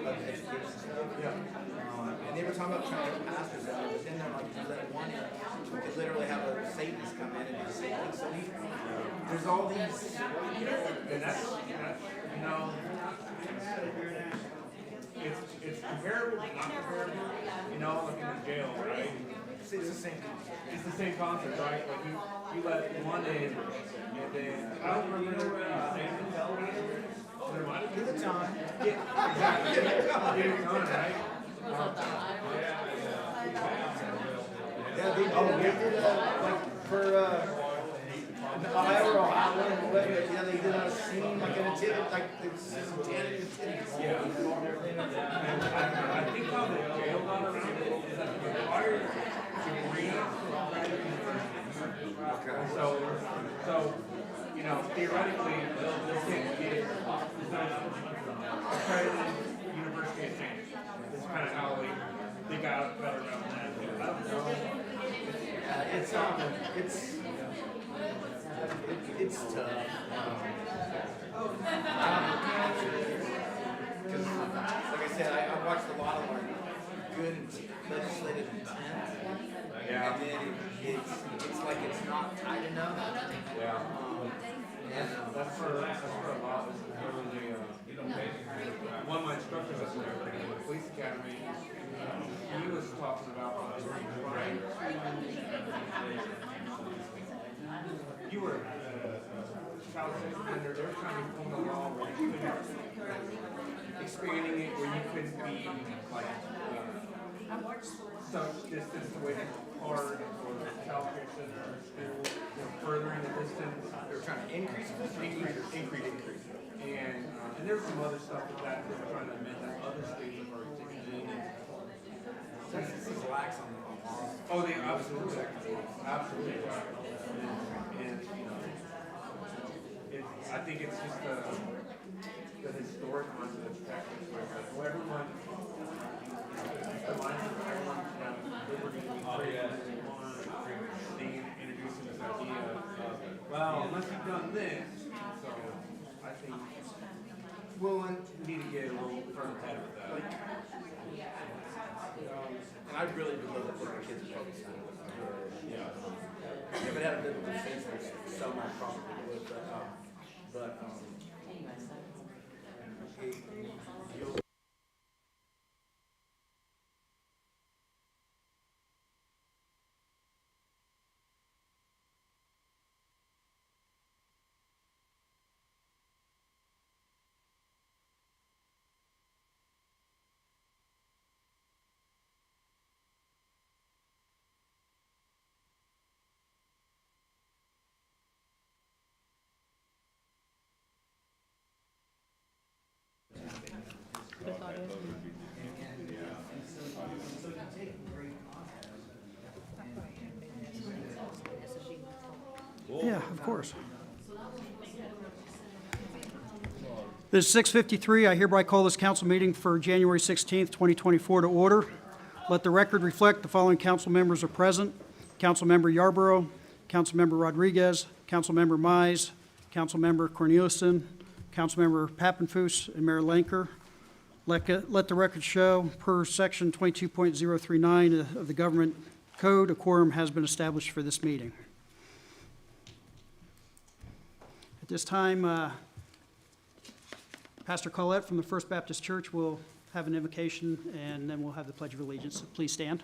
education stuff. Yeah. And they were talking about trying to get pastors out, but then they're like, you let one in, we could literally have a Satanist come in and do the same thing. So there's all these. And that's you know, it's comparable, but not comparable. You know, like in the jail, right? It's the same concept. It's the same concept, right? Like you let one in, and then I don't remember Give it time. Yeah, exactly. Give it time, right? Yeah, they did like for Iowa or Ohio, yeah, they did a scene like an attendant, like some tanning attendants. Yeah. And I think how the jail got around it is that the required degree. Okay. So you know, theoretically, this can't get accredited university of San. That's kind of how they got around that. I don't know. It's tough. Because, like I said, I watched a lot of like good legislative intent. Yeah. And then it's like it's not tight enough. Yeah. That's for a lot. One of my instructors up there in the police academy, he was talking about trying to. You were child sex offender. They were trying to form a law where you couldn't expanding it where you couldn't be like some distance away from the park or the child care center or school, you know, furthering the distance. They were trying to increase it. Increase. And there's some other stuff with that they're trying to amend that other states have already taken in. Texas is lax on the law. Oh, they absolutely right. And you know, I think it's just the historic concept of Texas where everyone, the mindset of everyone can have liberty to be free as they want. They introducing this idea of, well, unless you've done this, so I think Well, and we need to get a little further ahead with that. and I really would love to put my kids in public school. If it had a bit of a sense, there's so much probably would, but you'll. Yeah, of course. This is 6:53. I hereby call this council meeting for January 16th, 2024 to order. Let the record reflect the following council members are present. Councilmember Yarborough, Councilmember Rodriguez, Councilmember Mize, Councilmember Corneliuson, Councilmember Pappenfuss, and Mayor Lanker. Let the record show, per section 22.039 of the Government Code, a quorum has been established for this meeting. At this time, Pastor Collette from the First Baptist Church will have an invocation, and then we'll have the Pledge of Allegiance. So please stand.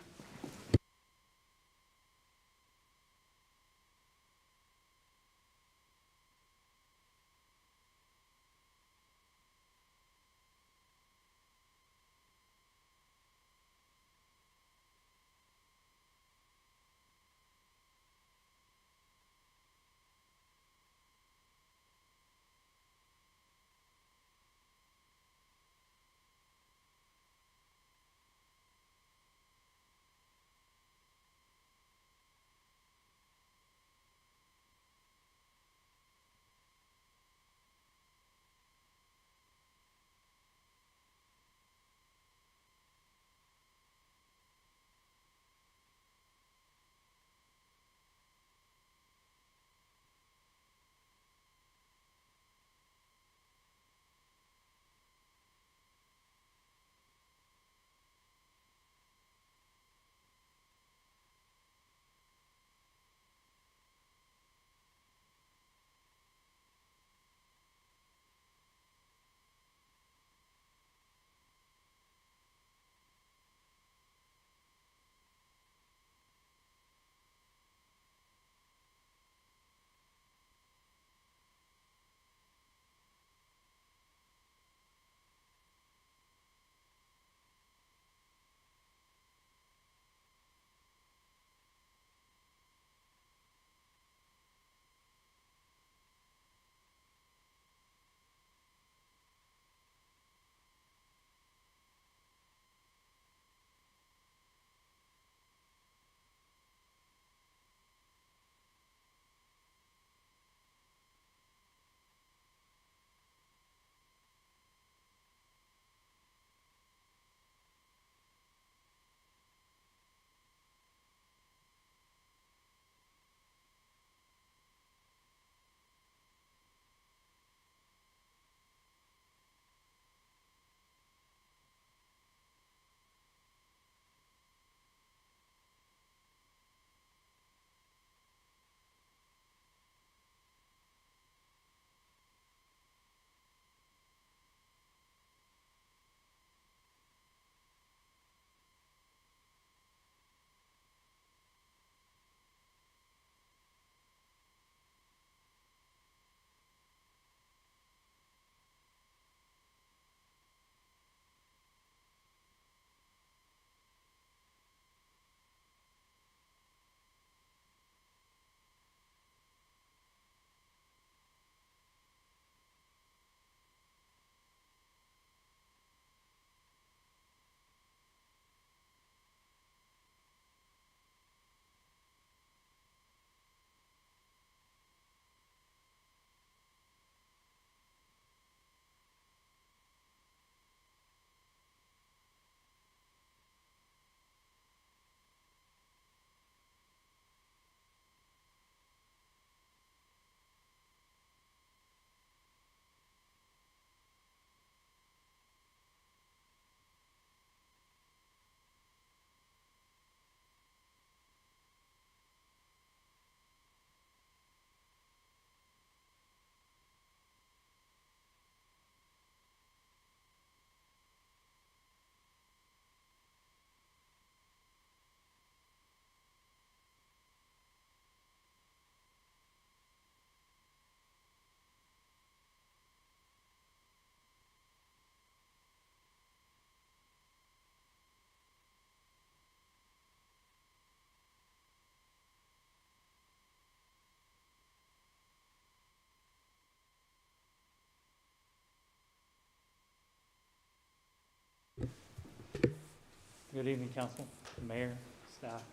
Good evening, council, mayor, staff.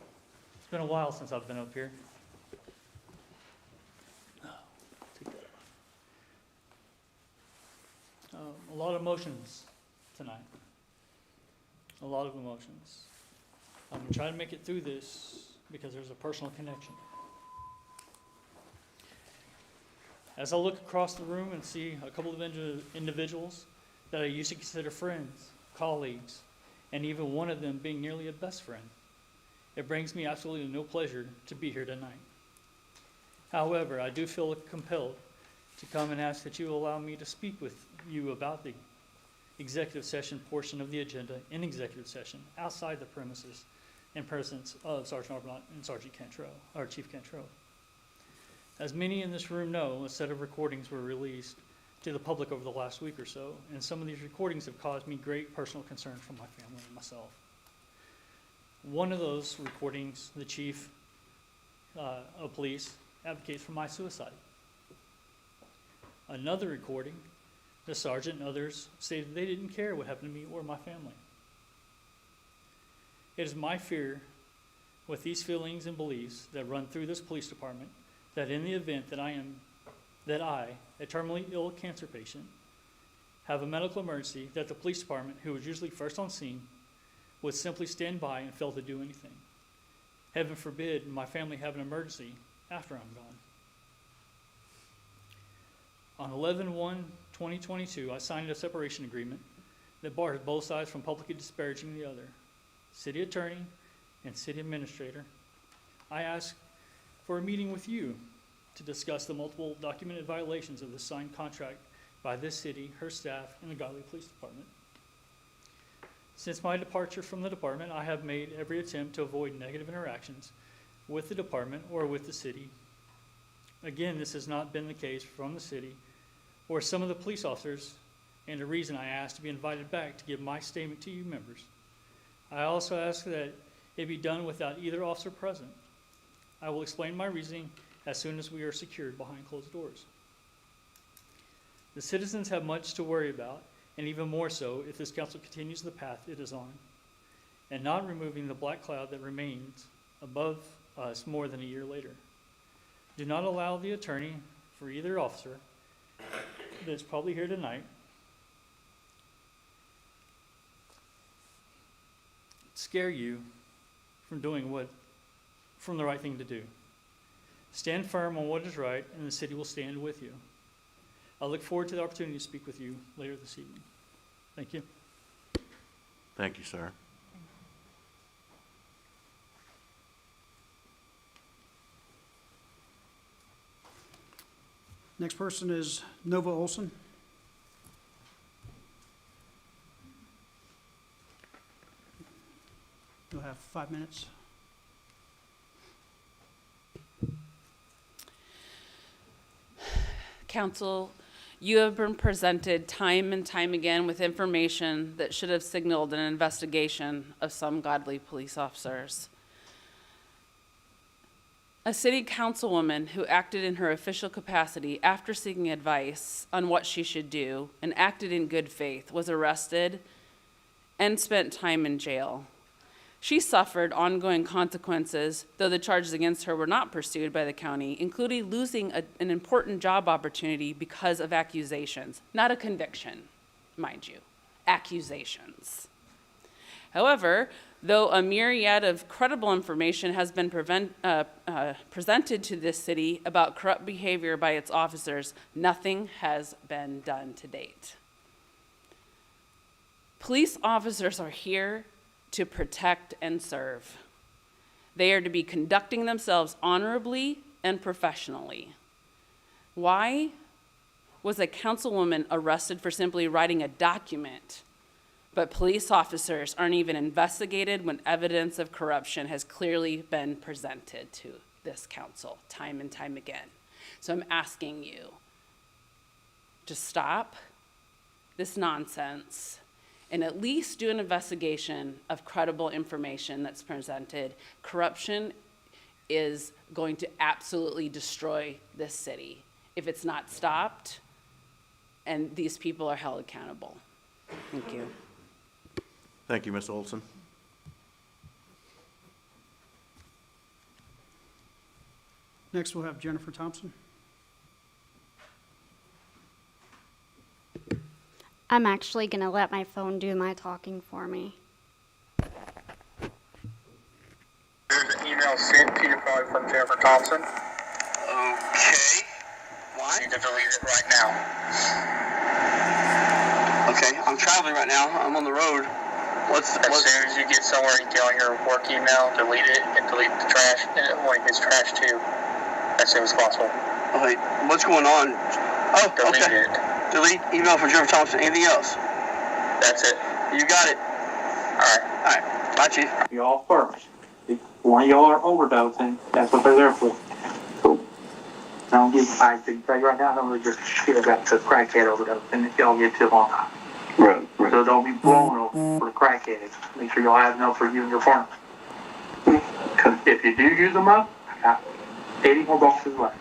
It's been a while since I've been up here. Take that off. A lot of emotions tonight. A lot of emotions. I'm gonna try to make it through this because there's a personal connection. As I look across the room and see a couple of individuals that I used to consider friends, colleagues, and even one of them being nearly a best friend, it brings me absolutely no pleasure to be here tonight. However, I do feel compelled to come and ask that you allow me to speak with you about the executive session portion of the agenda in executive session outside the premises in presence of Sergeant Arbonne and Sergeant Cantrell, or Chief Cantrell. As many in this room know, a set of recordings were released to the public over the last week or so, and some of these recordings have caused me great personal concern for my family and myself. One of those recordings, the chief of police advocates for my suicide. Another recording, the sergeant and others stated they didn't care what happened to me or my family. It is my fear, with these feelings and beliefs that run through this police department, that in the event that I, a terminally ill cancer patient, have a medical emergency, that the police department, who was usually first on scene, would simply stand by and fail to do anything. Heaven forbid my family have an emergency after I'm gone. On 11/1/2022, I signed a separation agreement that bars both sides from publicly disparaging the other. City attorney and city administrator, I asked for a meeting with you to discuss the multiple documented violations of the signed contract by this city, her staff, and the Godley Police Department. Since my departure from the department, I have made every attempt to avoid negative interactions with the department or with the city. Again, this has not been the case from the city or some of the police officers, and the reason I asked to be invited back to give my statement to you members. I also ask that it be done without either officer present. I will explain my reasoning as soon as we are secured behind closed doors. The citizens have much to worry about, and even more so if this council continues the path it is on, and not removing the black cloud that remains above us more than a year later. Do not allow the attorney for either officer that's probably here tonight scare you from doing from the right thing to do. Stand firm on what is right, and the city will stand with you. I look forward to the opportunity to speak with you later this evening. Thank you. Thank you, sir. Next person is Nova Olson. You'll have 5 minutes. Council, you have been presented time and time again with information that should have signaled an investigation of some Godley police officers. A city councilwoman who acted in her official capacity after seeking advice on what she should do and acted in good faith was arrested and spent time in jail. She suffered ongoing consequences, though the charges against her were not pursued by the county, including losing an important job opportunity because of accusations. Not a conviction, mind you, accusations. However, though a myriad of credible information has been presented to this city about corrupt behavior by its officers, nothing has been done to date. Police officers are here to protect and serve. They are to be conducting themselves honorably and professionally. Why was a councilwoman arrested for simply writing a document, but police officers aren't even investigated when evidence of corruption has clearly been presented to this council time and time again? So I'm asking you to stop this nonsense and at least do an investigation of credible information that's presented. Corruption is going to absolutely destroy this city if it's not stopped and these people are held accountable. Thank you. Thank you, Ms. Olson. Next, we'll have Jennifer Thompson. I'm actually going to let my phone do my talking for me. There's an email sent to you probably from Jennifer Thompson. Okay. Why? You can delete it right now. Okay, I'm traveling right now. I'm on the road. As soon as you get somewhere, you get on your work email, delete it, and delete the trash, it's trash too, as soon as possible. Oh, wait, what's going on? Oh, Delete okay. it. Delete email from Jennifer Thompson. Anything else? That's it. You got it. Alright. Bye, Chief. Y'all first. If one of y'all are overdosing, that's what they're there for. I can tell you right now, I don't really just feel got to crackhead overdose, and if y'all get to on time. Right. So don't be blowing over for the crackheads. Make sure y'all have enough for you and your farm. Because if you do use them up, I got 80 more boxes left.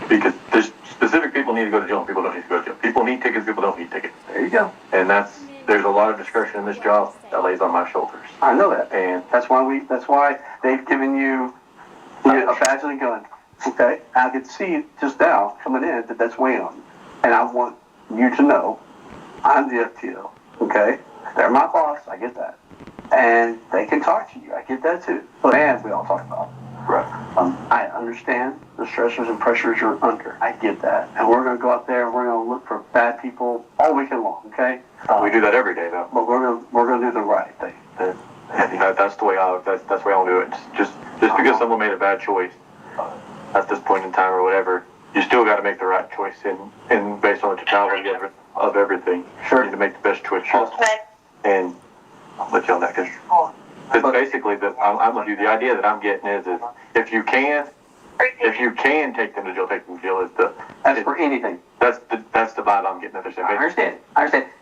Because there's specific people need to go to jail and people don't need to go to jail. People need tickets, people don't need tickets. There you go. And there's a lot of discretion in this job that lays on my shoulders. I know that, and that's why they've given you a badge and a gun. Okay, I could see just now coming in that that's weighing on you, and I want you to know I'm the FTO. Okay, they're my boss. I get that, and they can talk to you. I get that too. But man, we all talk about. Right. I understand the stressors and pressures you're under. I get that, and we're gonna go out there and we're gonna look for bad people all weekend long. Okay. We do that every day, though. But we're gonna do the right thing. That's the way that's the way I'll do it. Just because someone made a bad choice at this point in time or whatever, you still got to make the right choice and based on the totality of everything. Sure. You need to make the best choice possible. And I'll let you on that because basically I'm gonna do the idea that I'm getting is if you can take them to jail, take them to jail. That's for anything. That's the vibe I'm getting at this. I understand.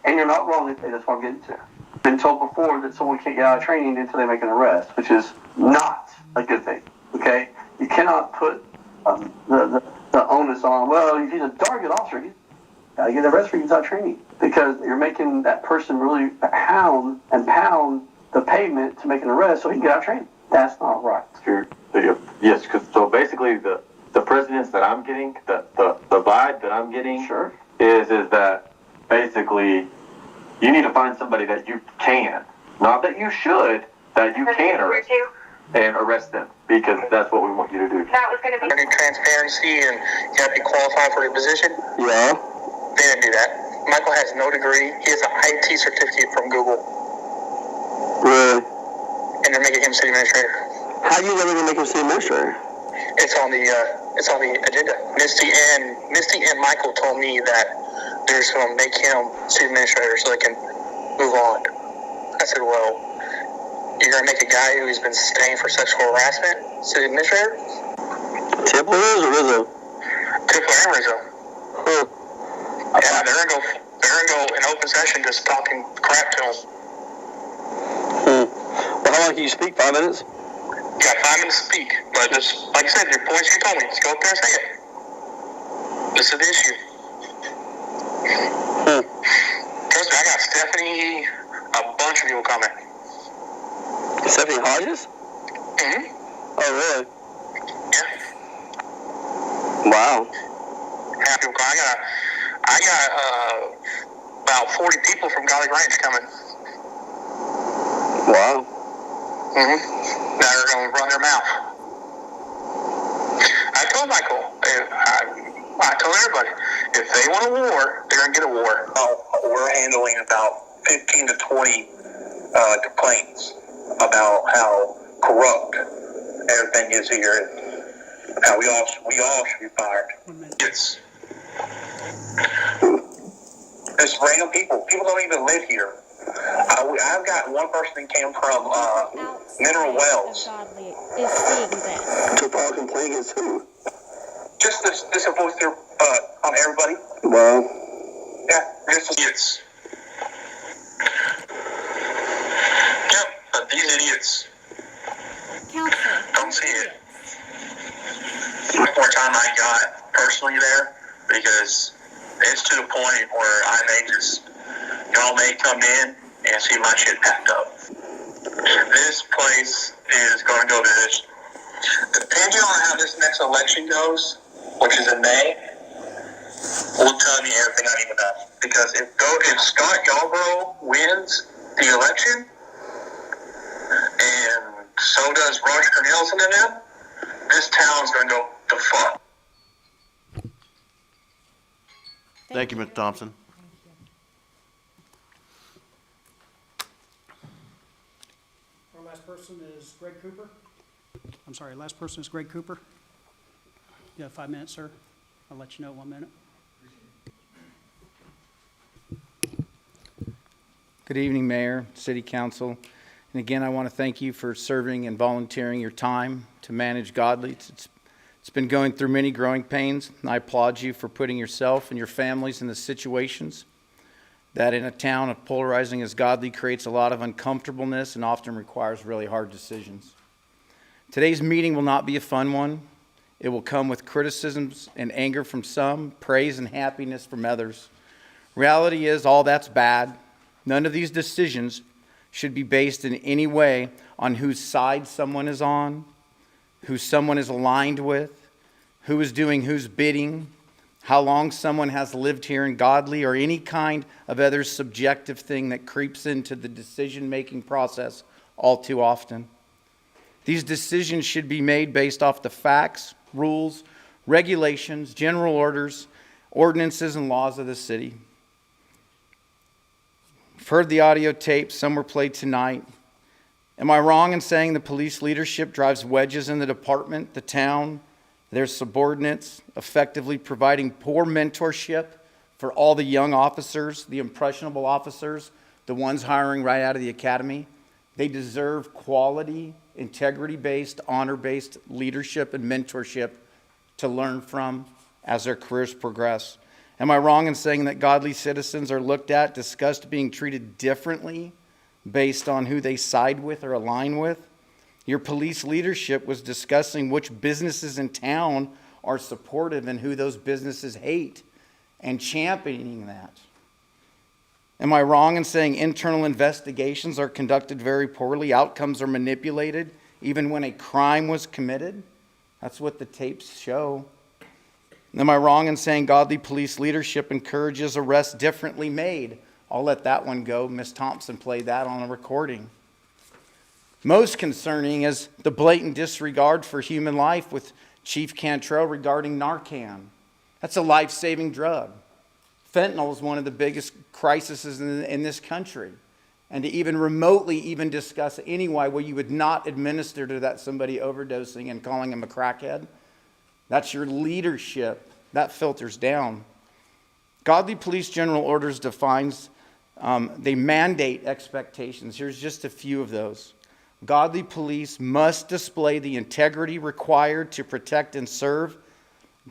And you're not wrong. That's what I'm getting to. Been told before that someone can't get out of training until they make an arrest, which is not a good thing. Okay? You cannot put the onus on, well, if he's a darn good officer, he's got to get arrested for he gets out of training. Because you're making that person really pound the pavement to make an arrest so he can get out of training. That's not right. Sure. Yes, because so basically the precedence that I'm getting, the vibe that I'm getting Sure. is that basically you need to find somebody that you can, not that you should, that you can arrest them, because that's what we want you to do. That was going to be transparency and you have to be qualified for the position. Yeah. They didn't do that. Michael has no degree. He has an IT certificate from Google. Really? And they're making him city administrator. How do you ever gonna make him city administrator? It's on the agenda. Misty and Michael told me that they're just gonna make him city administrator so they can move on. I said, well, you're gonna make a guy who's been staying for sexual harassment city administrator? Temple Hills or Rizzo? Temple and Rizzo. Huh. Yeah, they're gonna go in open session just talking crap to him. Well, how long can you speak? 5 minutes? You got 5 minutes to speak, but just like I said, your points you told me, just go up there and say it. This is the issue. Trust me, I got Stephanie, a bunch of people coming. Stephanie Hodges? Mm-hmm. Oh, really? Yeah. Wow. Half people coming. I got about 40 people from Godley Ranch coming. Wow. Mm-hmm. That are going to run their mouth. I told Michael, I told everybody, if they want a war, they're going to get a war. We're handling about 15 to 20 complaints about how corrupt everything is here, and how we all should be fired. It's random people. People don't even live here. I've got one person that came from Mineral Wells. Godley is seeing this. To file a complaint against who? Just this voice there on everybody. Wow. Yeah, just idiots. Yep, but these idiots Counselor. don't see it. One more time I got personally there because it's to the point where y'all may come in and see my shit packed up. This place is going to go to this Depending on how this next election goes, which is in May, will tell me everything I need to know. Because if Scott Yarborough wins the election, and so does Roger Cornelison and them, this town's going to go to fuck. Thank you, Mr. Thompson. Our last person is Greg Cooper. I'm sorry, last person is Greg Cooper. You have 5 minutes, sir. I'll let you know in 1 minute. Good evening, Mayor, City Council. And again, I want to thank you for serving and volunteering your time to manage Godley. It's been going through many growing pains, and I applaud you for putting yourself and your families in the situations that in a town of polarizing as Godley creates a lot of uncomfortableness and often requires really hard decisions. Today's meeting will not be a fun one. It will come with criticisms and anger from some, praise and happiness from others. Reality is all that's bad. None of these decisions should be based in any way on whose side someone is on, who someone is aligned with, who is doing whose bidding, how long someone has lived here in Godley, or any kind of other subjective thing that creeps into the decision-making process all too often. These decisions should be made based off the facts, rules, regulations, general orders, ordinances, and laws of the city. You've heard the audio tapes, some were played tonight. Am I wrong in saying the police leadership drives wedges in the department, the town, their subordinates, effectively providing poor mentorship for all the young officers, the impressionable officers, the ones hiring right out of the academy? They deserve quality, integrity-based, honor-based leadership and mentorship to learn from as their careers progress. Am I wrong in saying that Godley citizens are looked at, discussed being treated differently based on who they side with or align with? Your police leadership was discussing which businesses in town are supportive and who those businesses hate, and championing that. Am I wrong in saying internal investigations are conducted very poorly, outcomes are manipulated, even when a crime was committed? That's what the tapes show. Am I wrong in saying Godley police leadership encourages arrests differently made? I'll let that one go. Ms. Thompson played that on a recording. Most concerning is the blatant disregard for human life with Chief Cantrell regarding Narcan. That's a life-saving drug. Fentanyl is one of the biggest crises in this country. And to even remotely even discuss anyway where you would not administer to that somebody overdosing and calling him a crackhead, that's your leadership. That filters down. Godley Police General Orders defines, they mandate expectations. Here's just a few of those. Godley police must display the integrity required to protect and serve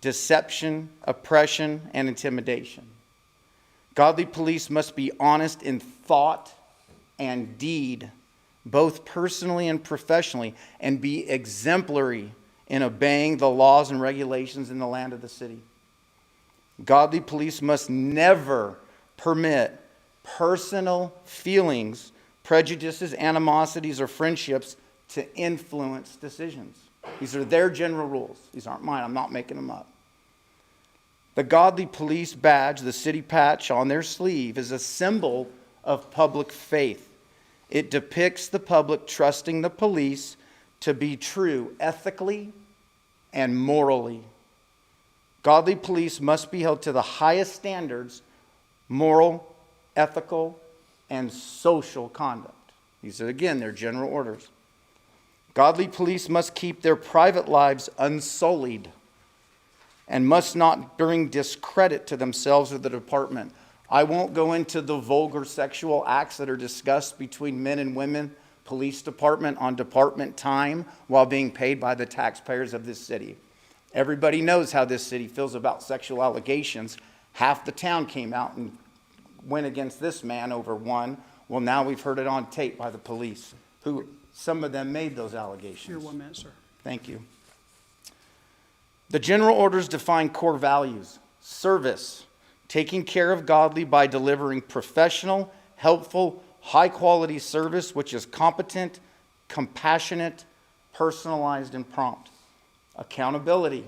deception, oppression, and intimidation. Godley police must be honest in thought and deed, both personally and professionally, and be exemplary in obeying the laws and regulations in the land of the city. Godley police must never permit personal feelings, prejudices, animosities, or friendships to influence decisions. These are their general rules. These aren't mine. I'm not making them up. The Godley police badge, the city patch on their sleeve, is a symbol of public faith. It depicts the public trusting the police to be true ethically and morally. Godley police must be held to the highest standards, moral, ethical, and social conduct. These are, again, their general orders. Godley police must keep their private lives unsullied and must not bring discredit to themselves or the department. I won't go into the vulgar sexual acts that are discussed between men and women, police department on department time while being paid by the taxpayers of this city. Everybody knows how this city feels about sexual allegations. Half the town came out and went against this man over one. Well, now we've heard it on tape by the police, who some of them made those allegations. Your 1 minute, sir. Thank you. The general orders define core values: service, taking care of Godley by delivering professional, helpful, high-quality service, which is competent, compassionate, personalized and prompt. Accountability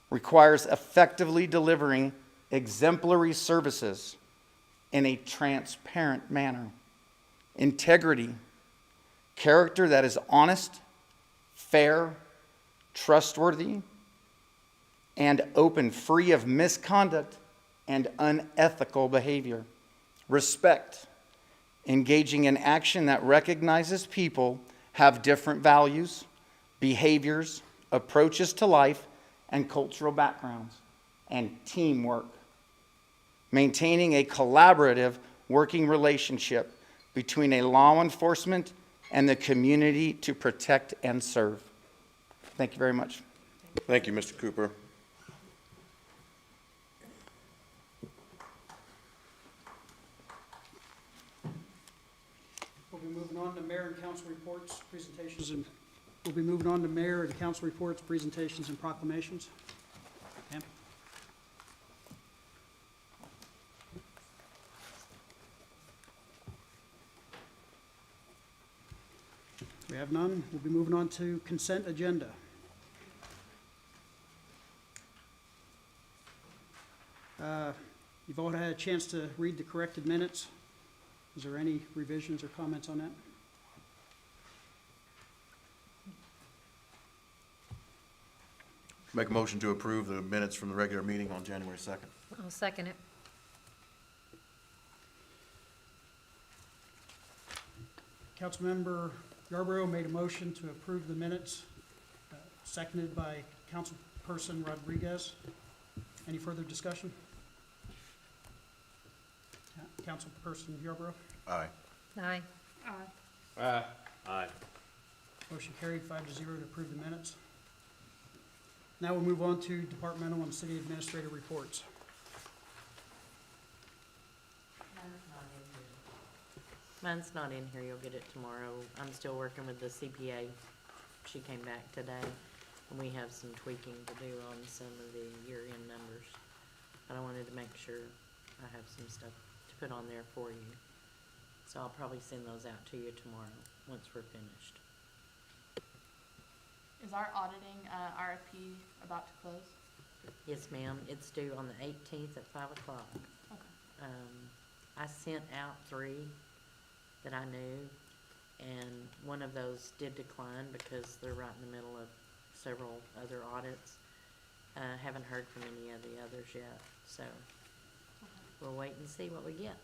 requires effectively delivering exemplary services in a transparent manner. Integrity, character that is honest, fair, trustworthy, and open, free of misconduct and unethical behavior. Respect, engaging in action that recognizes people have different values, behaviors, approaches to life, and cultural backgrounds. And teamwork, maintaining a collaborative working relationship between a law enforcement and the community to protect and serve. Thank you very much. Thank you, Mr. Cooper. We'll be moving on to mayor and council reports, presentations, and we'll be moving on to mayor and council reports, presentations, and proclamations. Pam? We have none. We'll be moving on to consent agenda. You've all had a chance to read the corrected minutes. Is there any revisions or comments on that? Make a motion to approve the minutes from the regular meeting on January 2nd. I'll second it. Councilmember Yarborough made a motion to approve the minutes, seconded by Councilperson Rodriguez. Any further discussion? Councilperson Yarborough? Aye. Aye. Aye. Motion carried 5-0 to approve the minutes. Now we'll move on to departmental and city administrator reports. Mine's not in here. You'll get it tomorrow. I'm still working with the CPA. She came back today, and we have some tweaking to do on some of the year-end numbers. But I wanted to make sure I have some stuff to put on there for you. So I'll probably send those out to you tomorrow, once we're finished. Is our auditing RFP about to close? Yes, ma'am. It's due on the 18th at 5 o'clock. Okay. I sent out 3 that I knew, and one of those did decline because they're right in the middle of several other audits. Haven't heard from any of the others yet, so we'll wait and see what we get.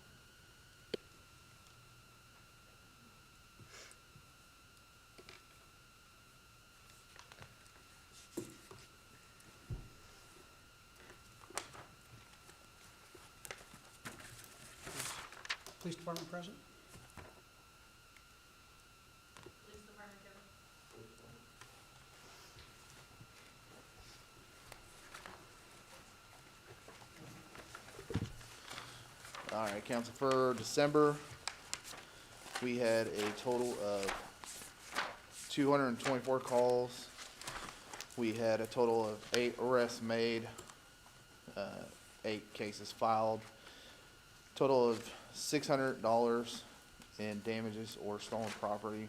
Police Department present? Police Department, All right, council, for December, we had a total of 224 calls. We had a total of 8 arrests made, 8 cases filed. Total of $600 in damages or stolen property.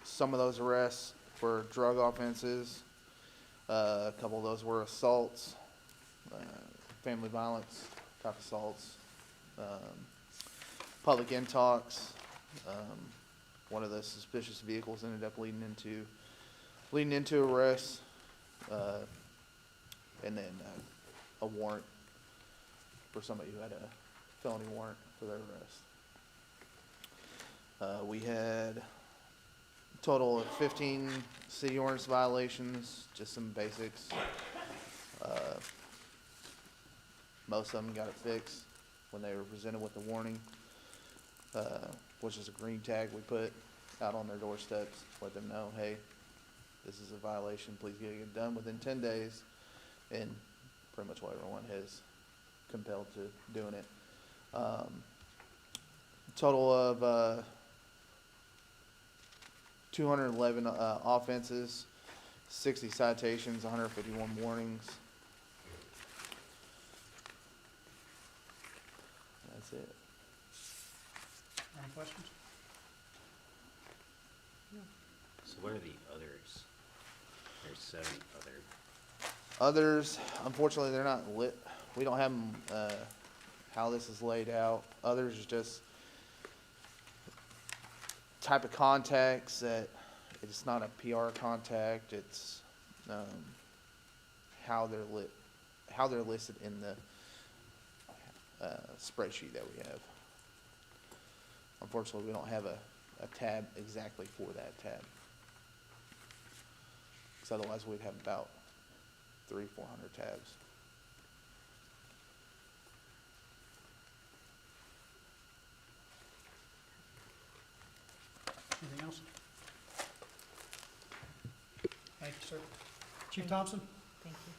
Some of those arrests were drug offenses. A couple of those were assaults, family violence type assaults, public intox. One of the suspicious vehicles ended up leading into arrests, and then a warrant for somebody who had a felony warrant for their arrest. We had a total of 15 city ordinance violations, just some basics. Most of them got it fixed when they were presented with the warning, which is a green tag we put out on their doorsteps, let them know, hey, this is a violation, please get it done within 10 days, and pretty much what everyone has compelled to doing it. Total of 211 offenses, 60 citations, 151 warnings. That's it. Any questions? So what are the others? There's 7 other. Others, unfortunately, they're not lit. We don't have them, how this is laid out. Others is just type of contacts that it's not a PR contact. It's how they're listed in the spreadsheet that we have. Unfortunately, we don't have a tab exactly for that tab. Because otherwise, we'd have about 300-400 tabs. Anything else? Thank you, sir. Chief Thompson? Thank you.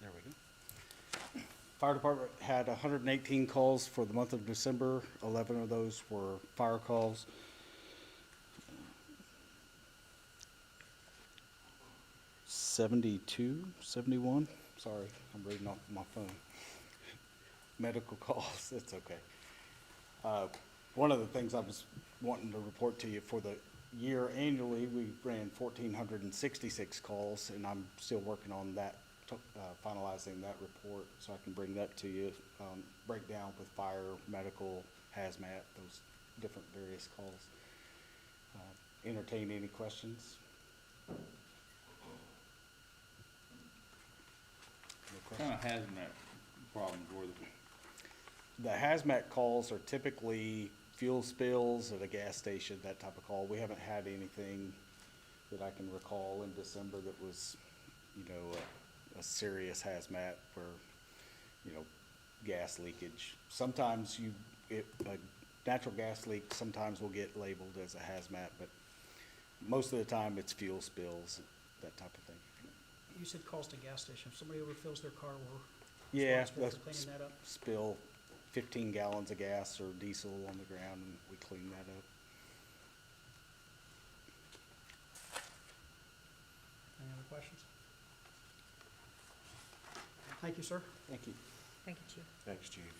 There we go. Fire department had 118 calls for the month of December. 11 of those were fire calls. '71, sorry, I'm reading off my phone. Medical calls, it's okay. One of the things I was wanting to report to you for the year annually, we ran 1,466 calls, and I'm still working on that, finalizing that report, so I can bring that to you. Breakdown with fire, medical, hazmat, those different various calls. Entertain any questions? What kind of hazmat problems were there? The hazmat calls are typically fuel spills at a gas station, that type of call. We haven't had anything that I can recall in December that was, a serious hazmat for, gas leakage. Sometimes a natural gas leak sometimes will get labeled as a hazmat, but most of the time it's fuel spills, that type of thing. You said calls to gas station. If somebody overfills their car, we're Yeah, responsible for cleaning that up? spill 15 gallons of gas or diesel on the ground, and we clean that up. Any other questions? Thank you, sir. Thank you. Thank you, Chief. Thanks, Chief.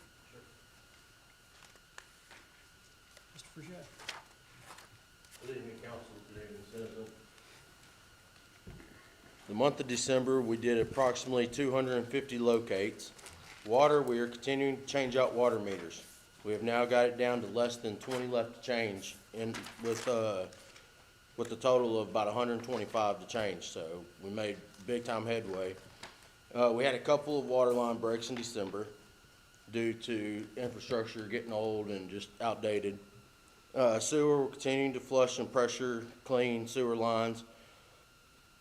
Mr. Frigette. Good evening, council, good evening, citizens. The month of December, we did approximately 250 locates. Water, we are continuing to change out water meters. We have now got it down to less than 20 left to change, with a total of about 125 to change, so we made big time headway. We had a couple of water line breaks in December due to infrastructure getting old and just outdated. Sewer, we're continuing to flush and pressure clean sewer lines.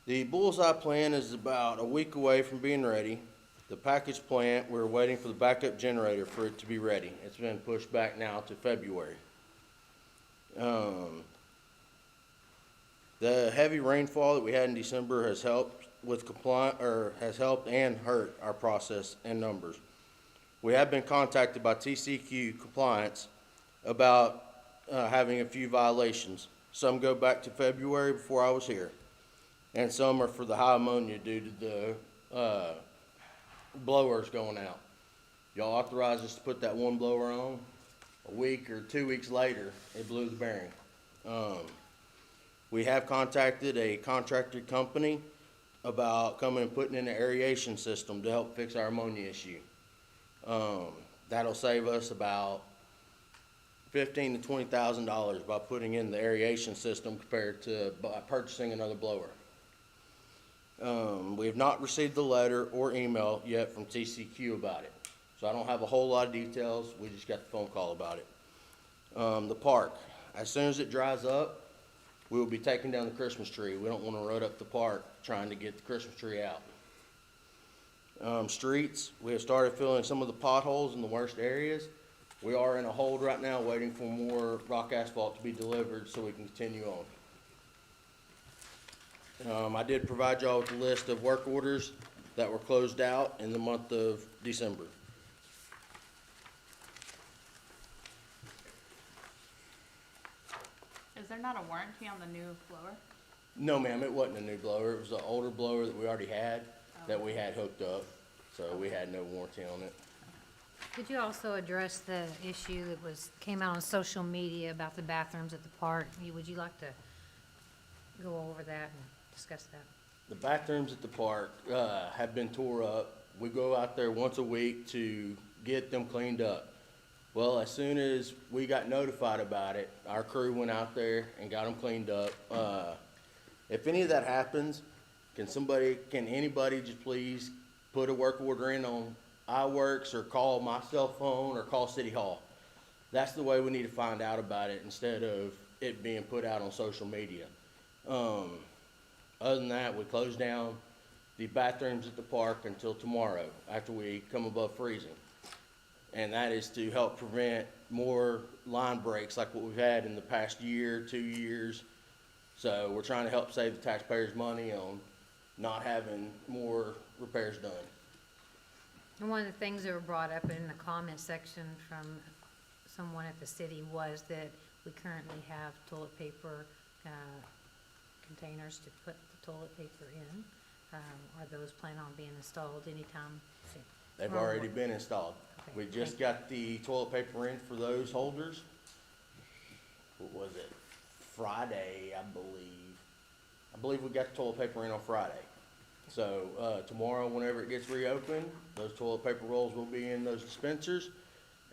The bullseye plant is about a week away from being ready. The package plant, we're waiting for the backup generator for it to be ready. It's been pushed back now to February. The heavy rainfall that we had in December has helped with has helped and hurt our process and numbers. We have been contacted by TCQ compliance about having a few violations. Some go back to February before I was here, and some are for the high ammonia due to the blowers going out. Y'all authorized us to put that one blower on. A week or 2 weeks later, it blew the bearing. We have contacted a contracted company about coming and putting in an aeration system to help fix our ammonia issue. That'll save us about $15,000 to $20,000 by putting in the aeration system compared to purchasing another blower. We have not received the letter or email yet from TCQ about it, so I don't have a whole lot of details. We just got the phone call about it. The park, as soon as it dries up, we will be taking down the Christmas tree. We don't want to rut up the park trying to get the Christmas tree out. Streets, we have started filling some of the potholes in the worst areas. We are in a hold right now waiting for more rock asphalt to be delivered so we can continue on. I did provide y'all with a list of work orders that were closed out in the month of December. Is there not a warranty on the new blower? No, ma'am, it wasn't a new blower. It was an older blower that we already had. that we had hooked up, so we had no warranty on it. Could you also address the issue that came out on social media about the bathrooms at the park? Would you like to go over that and discuss that? The bathrooms at the park have been tore up. We go out there once a week to get them cleaned up. Well, as soon as we got notified about it, our crew went out there and got them cleaned up. If any of that happens, can anybody just please put a work order in on iWorks or call my cell phone or call City Hall? That's the way we need to find out about it instead of it being put out on social media. Other than that, we close down the bathrooms at the park until tomorrow after we come above freezing. And that is to help prevent more line breaks like what we've had in the past year, 2 years. So we're trying to help save the taxpayers money on not having more repairs done. And one of the things that were brought up in the comment section from someone at the city was that we currently have toilet paper containers to put the toilet paper in. Are those planning on being installed anytime soon? They've already been installed. Okay, We just got the toilet paper in for those holders. What was it? Friday, I believe. I believe we got the toilet paper in on Friday. So, tomorrow, whenever it gets reopened, those toilet paper rolls will be in those dispensers.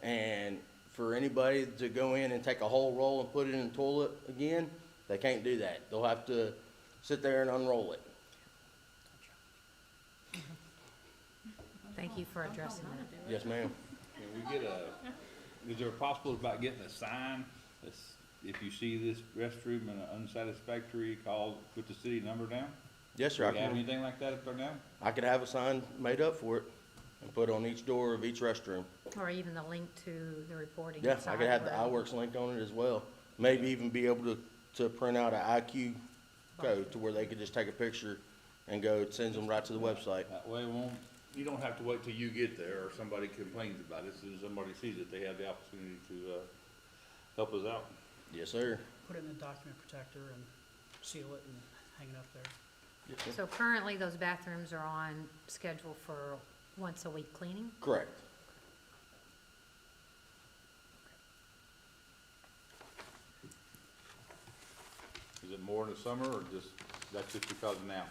And for anybody to go in and take a whole roll and put it in the toilet again, they can't do that. They'll have to sit there and unroll it. Thank you for addressing that. Yes, ma'am. Can we get is there a possibility about getting a sign that's, if you see this restroom and unsatisfactory, put the city number down? Yes, sir. Do you have anything like that up there now? I could have a sign made up for it and put on each door of each restroom. Or even the link to the reporting. Yeah, I could have the inside where- iWorks link on it as well. Maybe even be able to print out an IQ code to where they could just take a picture and go, it sends them right to the website. That way you don't have to wait till you get there or somebody complains about it. As soon as somebody sees it, they have the opportunity to help us out. Yes, sir. Put it in a document protector and seal it and hang it up there. Yes, sir. So currently, those bathrooms are on schedule for once a week cleaning? Correct. Is it more in the summer or that's just because of now?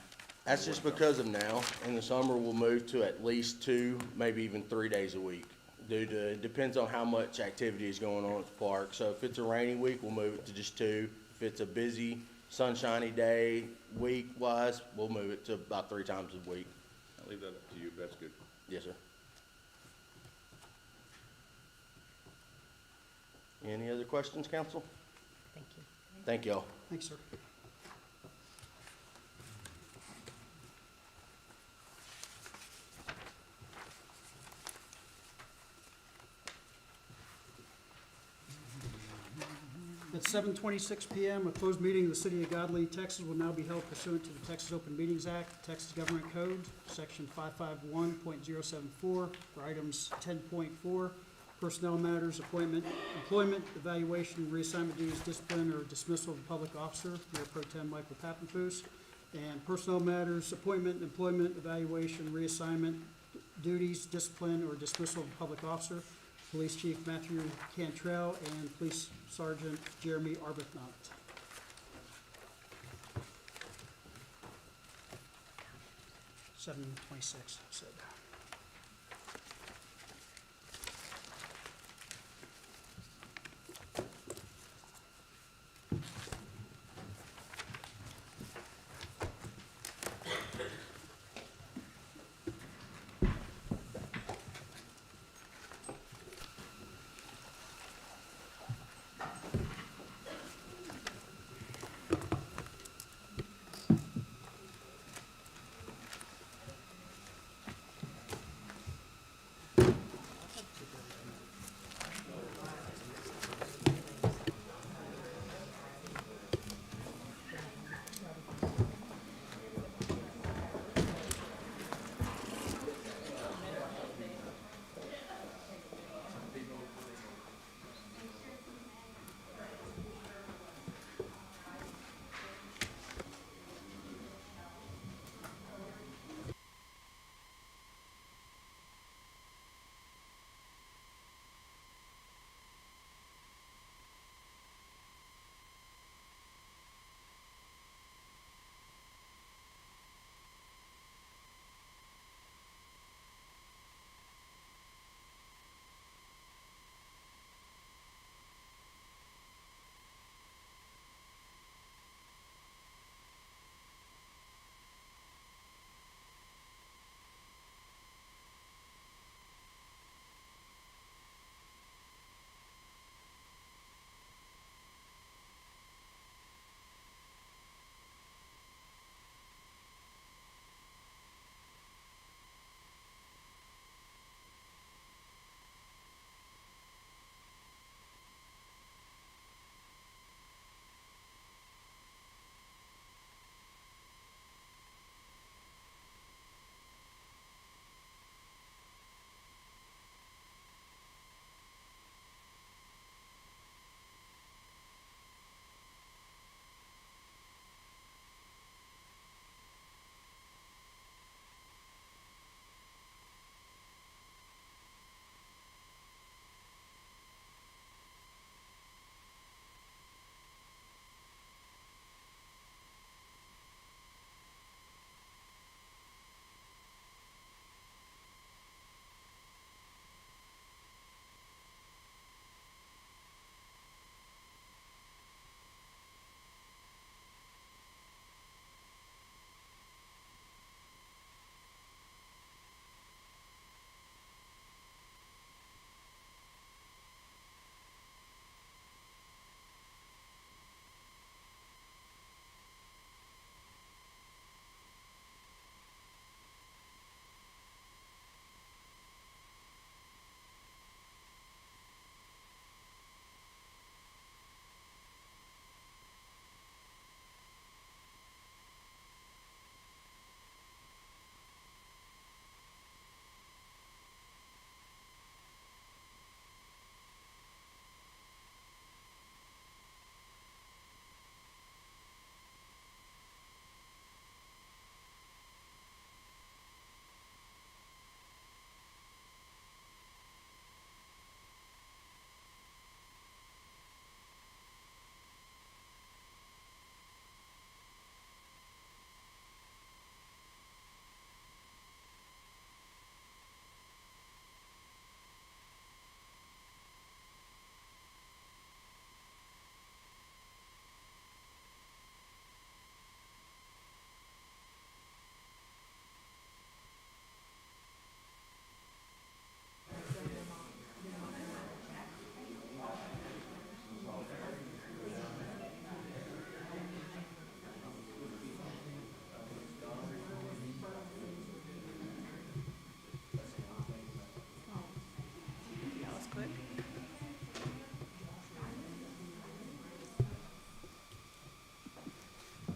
That's just because of now. In the summer, we'll move to at least 2, maybe even 3 days a week. It depends on how much activity is going on at the park. So if it's a rainy week, we'll move it to just 2. If it's a busy, sunshiny day, week-wise, we'll move it to about 3 times a week. I'll leave that up to you. That's good. Yes, sir. Any other questions, council? Thank you. Thank y'all. Thanks, sir. At 7:26 p.m., a closed meeting of the City of Godley, Texas will now be held pursuant to the Texas Open Meetings Act, Texas Government Code, Section 551.074, for items 10.4, personnel matters, appointment, employment, evaluation, reassignment duties, discipline, or dismissal of a public officer, Mayor Pro Tem Michael Papenfuse, and personnel matters, appointment, employment, evaluation, reassignment, duties, discipline, or dismissal of a public officer, Police Chief Matthew Cantrell and Police Sergeant Jeremy Arbuthnot. $7.26, said.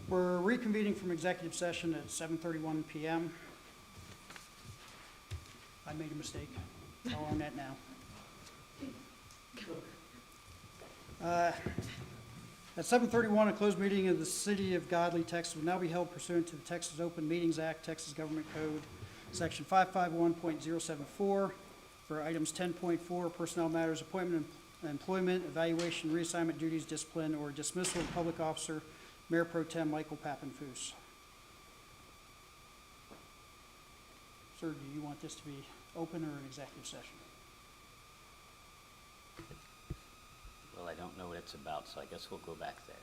We're reconvening from executive session at 7:31 PM. I made a mistake. I'll own that now. At 7:31, a closed meeting of the City of Godley, Texas will now be held pursuant to the Texas Open Meetings Act, Texas Government Code, Section 551.074, for items 10.4, personnel matters, appointment, employment, evaluation, reassignment duties, discipline, or dismissal of public officer, Mayor Pro Tem Michael Pappenfuss. Sir, do you want this to be open or an executive session? Well, I don't know what it's about, so I guess we'll go back there.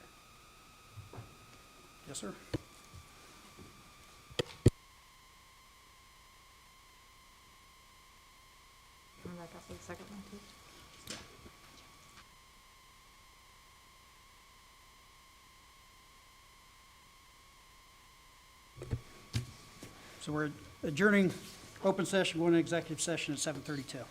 Yes, sir. Come back up for the second one, too. So we're adjourning open session, going to executive session at 7:32.